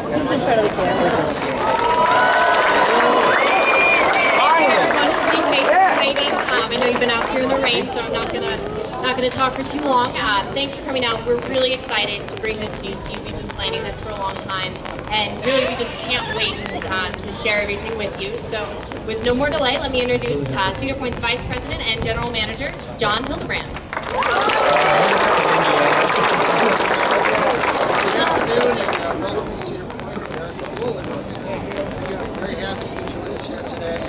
He's incredibly cute. Thank you everyone for being patient and waiting. I know you've been out here in the rain, so I'm not gonna talk for too long. Thanks for coming out. We're really excited to bring this news to you. We've been planning this for a long time, and really we just can't wait to share everything with you. So, with no more delay, let me introduce Cedar Point's Vice President and General Manager, John Hildebrand. Good afternoon and welcome to Cedar Point. We're very happy you joined us here today.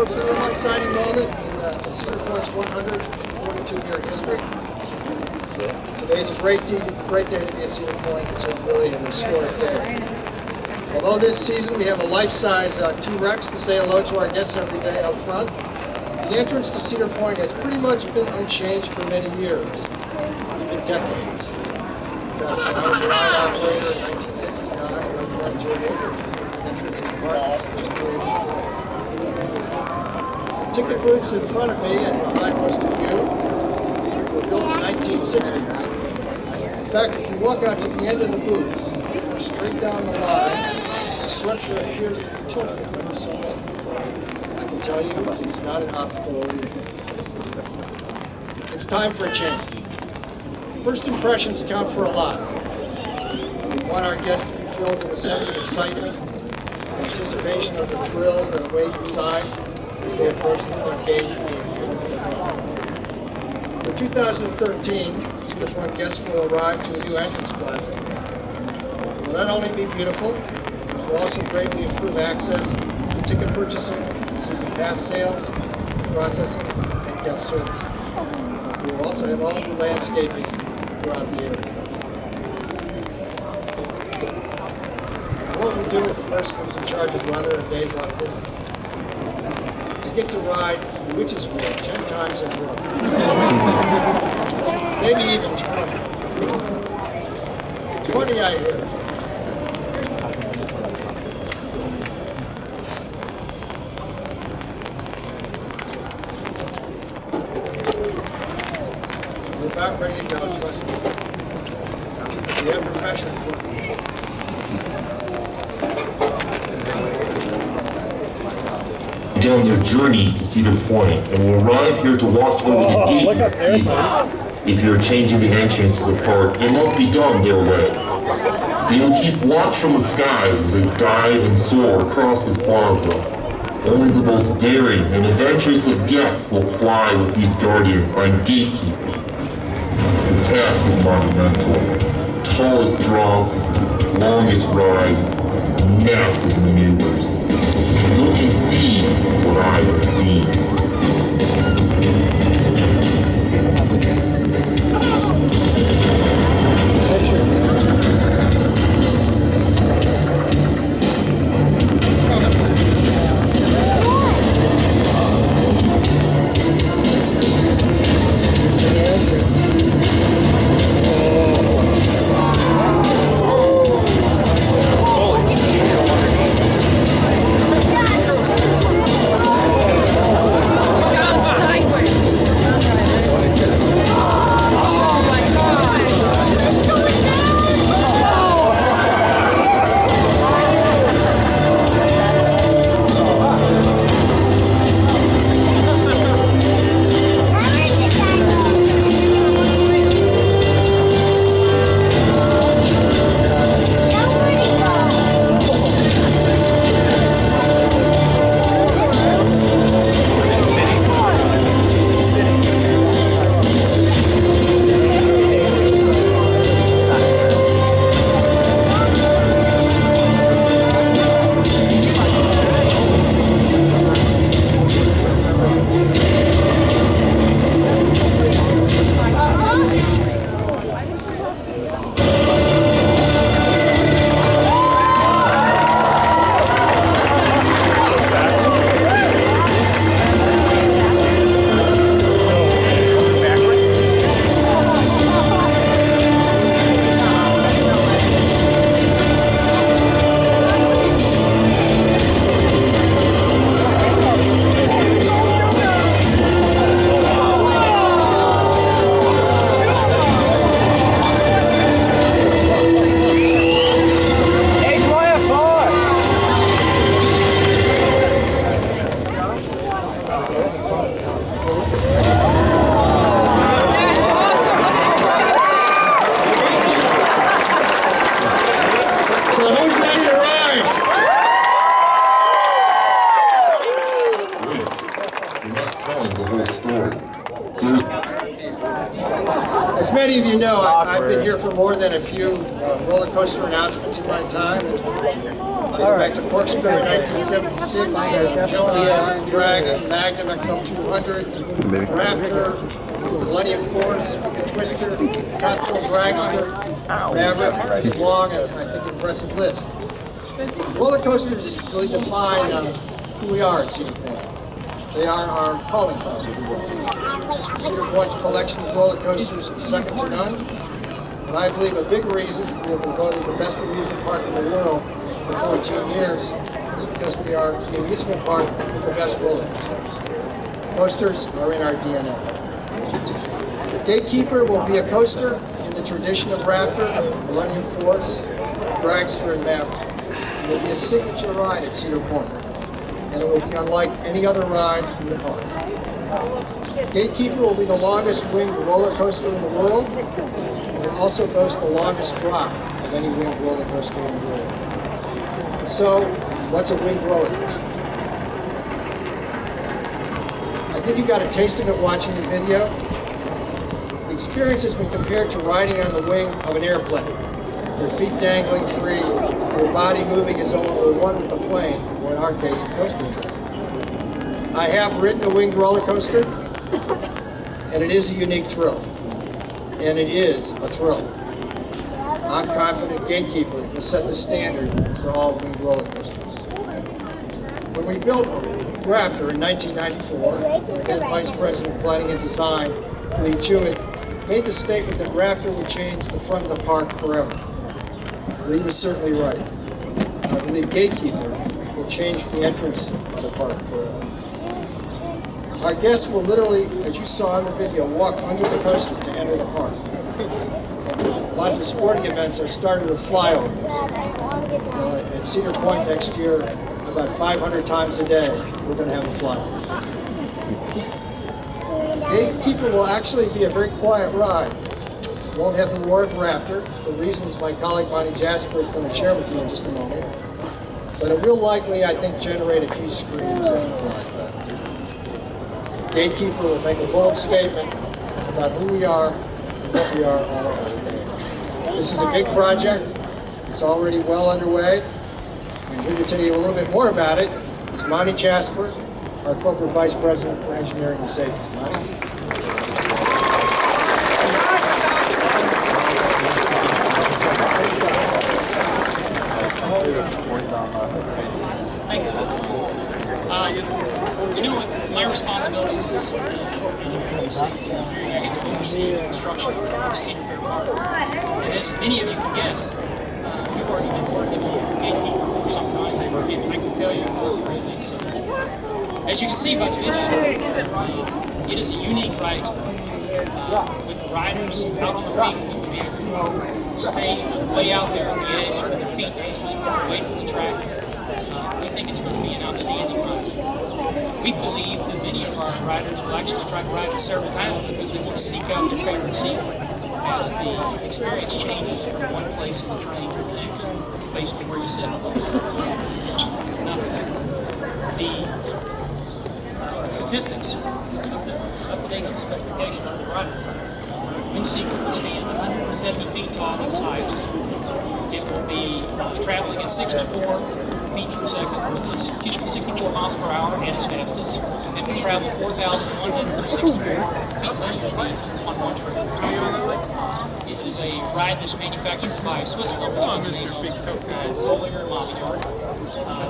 This is an exciting moment in Cedar Point's 142-year history. Today's a great day to be at Cedar Point. It's really an historic day. Although this season we have a life-size T-Rex to say hello to our guests every day out front, the entrance to Cedar Point has pretty much been unchanged for many years, even decades. In fact, when I was a ride operator in 1969, my friend Jay entrance to the park was just the way it was. The ticket booths in front of me and behind most of you were built in the 1960s. In fact, if you walk out to the end of the booths, straight down the line, the structure appears to be tilted ever so much. I can tell you, it's not an optical illusion. It's time for a change. First impressions count for a lot. We want our guests to be filled with a sense of excitement, anticipation of the thrills that await inside as they approach the front gate. For 2013, Cedar Point guests will arrive to a new entrance plaza. It will not only be beautiful, it will also greatly improve access to ticket purchasing, season pass sales, processing, and guest services. We will also have all new landscaping throughout the area. What we do with the person who's in charge of weather on days like this? They get to ride the witch's wheel 10 times in a row. Maybe even 20. 20 I hear. We're about ready to go, trust me. We have professionals working. On your journey to Cedar Point and will arrive here to watch over the gate next season. If you're changing the entrance to the park, it must be done their way. They will keep watch from the skies as they dive and soar across this plaza. Only the most daring and adventurous of guests will fly with these guardians on Gatekeeper. The task is monumental. Tallest drop, longest ride, massive maneuvers. Look and see what I have seen. here for more than a few roller coaster announcements in my time. I go back to Corkscrew in 1976, Gemini, Iron Dragon, Magnum XL200, Raptor, Millennium Force, Twister, Capital Dragster, Maverick. It's a long and I think impressive list. Roller coasters really define who we are at Cedar Point. They are our calling card, if you will. Cedar Point's collection of roller coasters is second to none, and I believe a big reason we have been voted the best amusement park in the world for 14 years is because we are the amusement park with the best roller coasters. Coasters are in our DNA. Gatekeeper will be a coaster in the tradition of Raptor, Millennium Force, Dragster, and Maverick. It will be a signature ride at Cedar Point, and it will be unlike any other ride in the park. Gatekeeper will be the longest winged roller coaster in the world, and will also boast the longest drop of any winged roller coaster in the world. So, what's a winged roller coaster? I think you got a taste of it watching the video. The experience has been compared to riding on the wing of an airplane. Your feet dangling free, your body moving as though it were one with the plane, or in our case, the coaster train. I have ridden a winged roller coaster, and it is a unique thrill. And it is a thrill. I'm confident Gatekeeper will set the standard for all winged roller coasters. When we built Raptor in 1994, the then Vice President of Planning and Design, Lee Jewett, made the statement that Raptor would change the front of the park forever. Lee was certainly right. I believe Gatekeeper will change the entrance of the park forever. Our guests will literally, as you saw in the video, walk under the coaster to enter the park. Lots of sporting events are started with flyovers. At Cedar Point next year, about 500 times a day, we're going to have a flyover. Gatekeeper will actually be a very quiet ride. It won't have the roar of Raptor, for reasons my colleague Bonnie Jasper is going to share with you in just a moment. But it will likely, I think, generate a few screams as the fly. Gatekeeper will make a bold statement about who we are and what we are all about. This is a big project. It's already well underway. And here to tell you a little bit more about it is Bonnie Jasper, our Corporate Vice President for Engineering and Safety. Bonnie? Thank you. You know what my responsibilities is overseeing the construction of Cedar Point. And as many of you can guess, we've already been working on Gatekeeper for some time, and I can tell you great things. So, as you can see by the video, it is a unique ride experience. With the riders out on the wing, we will be able to stay way out there on the edge with their feet dangling away from the track. We think it's going to be an outstanding ride. We believe that many of our riders will actually try to ride it several times because they want to seek out their favorite seat as the experience changes from one place in the train to the next based on where you sit. Now, the statistics updating the specifications of the rider. Wind seeker will stand 170 feet tall at its highest. It will be traveling at 64 feet per second, 64 miles per hour at its fastest. It will travel 4,164 feet linear on one trip. It is a ride that's manufactured by a Swiss company named Bollinger Mobbyard.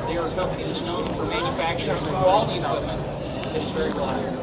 They are a company that's known for manufacturing quality equipment that is very reliable.